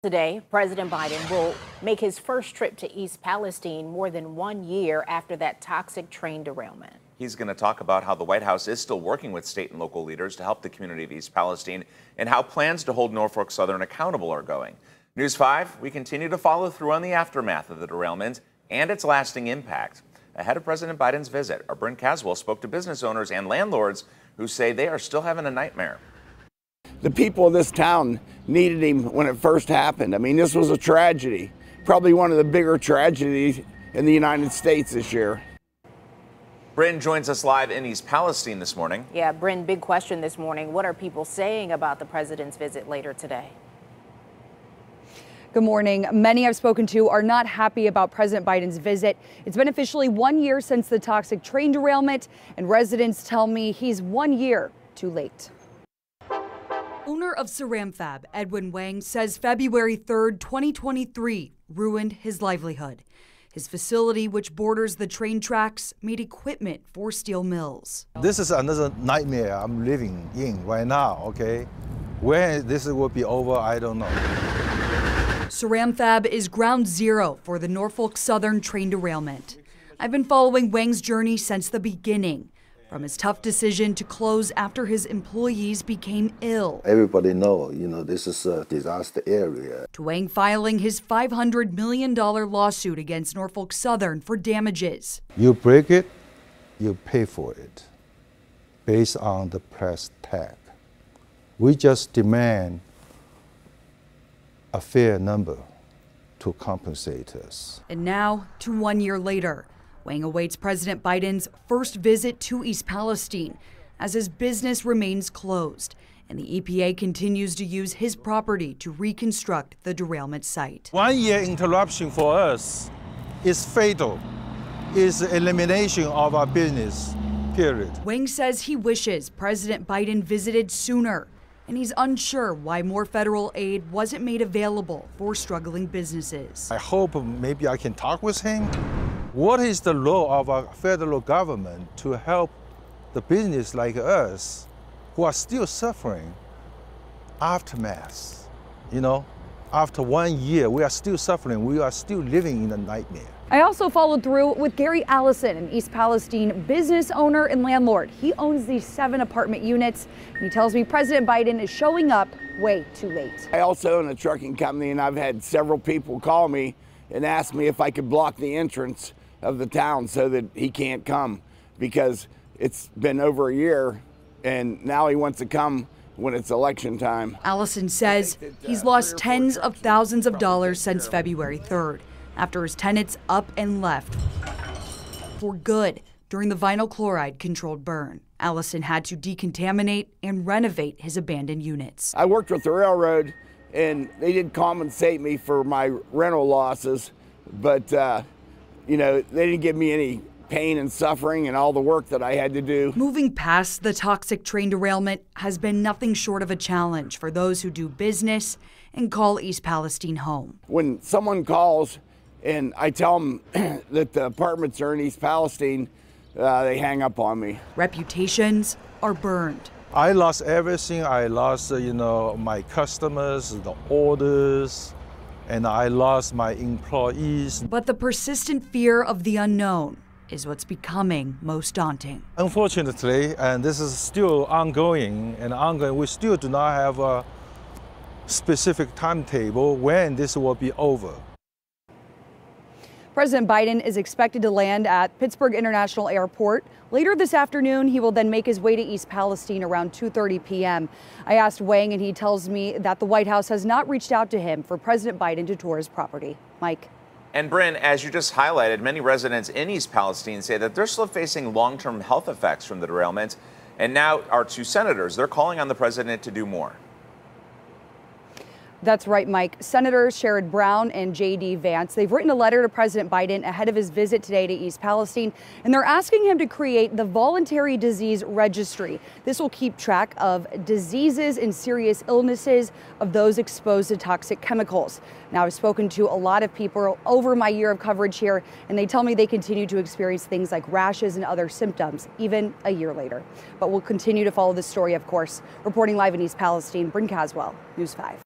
Today, President Biden will make his first trip to East Palestine more than 1 year after that toxic train derailment. He's going to talk about how the White House is still working with state and local leaders to help the community of East Palestine and how plans to hold Norfolk Southern accountable are going. News 5, we continue to follow through on the aftermath of the derailment and its lasting impact. Ahead of President Biden's visit, our Brent Caswell spoke to business owners and landlords who say they are still having a nightmare. The people of this town needed him when it first happened. I mean, this was a tragedy, probably one of the bigger tragedies in the United States this year. Bryn joins us live in East Palestine this morning. Yeah, Bryn, big question this morning. What are people saying about the president's visit later today? Good morning. Many I've spoken to are not happy about President Biden's visit. It's been officially 1 year since the toxic train derailment, and residents tell me he's 1 year too late. Owner of Ceram Fab, Edwin Wang, says February 3rd, 2023 ruined his livelihood. His facility, which borders the train tracks, made equipment for steel mills. This is another nightmare I'm living in right now, okay? When this will be over, I don't know. Ceram Fab is ground zero for the Norfolk Southern Train Derailment. I've been following Wang's journey since the beginning. From his tough decision to close after his employees became ill. Everybody know, this is a disaster area. To Wang filing his $500 million lawsuit against Norfolk Southern for damages. You break it, you pay for it, based on the price tag. We just demand a fair number to compensate us. And now, to 1 year later, Wang awaits President Biden's first visit to East Palestine as his business remains closed and the EPA continues to use his property to reconstruct the derailment site. 1 year interruption for us is fatal. It's the elimination of our business, period. Wang says he wishes President Biden visited sooner, and he's unsure why more federal aid wasn't made available for struggling businesses. I hope maybe I can talk with him. What is the role of our federal government to help the business like us who are still suffering aftermath? After 1 year, we are still suffering. We are still living in a nightmare. I also followed through with Gary Allison, an East Palestine business owner and landlord. He owns these 7 apartment units, and he tells me President Biden is showing up way too late. I also own a trucking company, and I've had several people call me and ask me if I could block the entrance of the town so that he can't come, because it's been over a year and now he wants to come when it's election time. Allison says he's lost tens of thousands of dollars since February 3rd after his tenants up and left for good during the vinyl chloride controlled burn. Allison had to decontaminate and renovate his abandoned units. I worked with the railroad and they did compensate me for my rental losses, but they didn't give me any pain and suffering and all the work that I had to do. Moving past the toxic train derailment has been nothing short of a challenge for those who do business and call East Palestine home. When someone calls and I tell them that the apartments are in East Palestine, they hang up on me. Reputations are burned. I lost everything. I lost, my customers, the orders, and I lost my employees. But the persistent fear of the unknown is what's becoming most daunting. Unfortunately, and this is still ongoing, we still do not have a specific timetable when this will be over. President Biden is expected to land at Pittsburgh International Airport. Later this afternoon, he will then make his way to East Palestine around 2:30 p.m. I asked Wang, and he tells me that the White House has not reached out to him for President Biden to tour his property. Mike. And Bryn, as you just highlighted, many residents in East Palestine say that they're still facing long-term health effects from the derailment. And now our 2 senators, they're calling on the president to do more. That's right, Mike. Senators Sherrod Brown and J.D. Vance, they've written a letter to President Biden ahead of his visit today to East Palestine, and they're asking him to create the Voluntary Disease Registry. This will keep track of diseases and serious illnesses of those exposed to toxic chemicals. Now, I've spoken to a lot of people over my year of coverage here, and they tell me they continue to experience things like rashes and other symptoms, even a year later. But we'll continue to follow this story, of course. Reporting live in East Palestine, Bryn Caswell, News 5.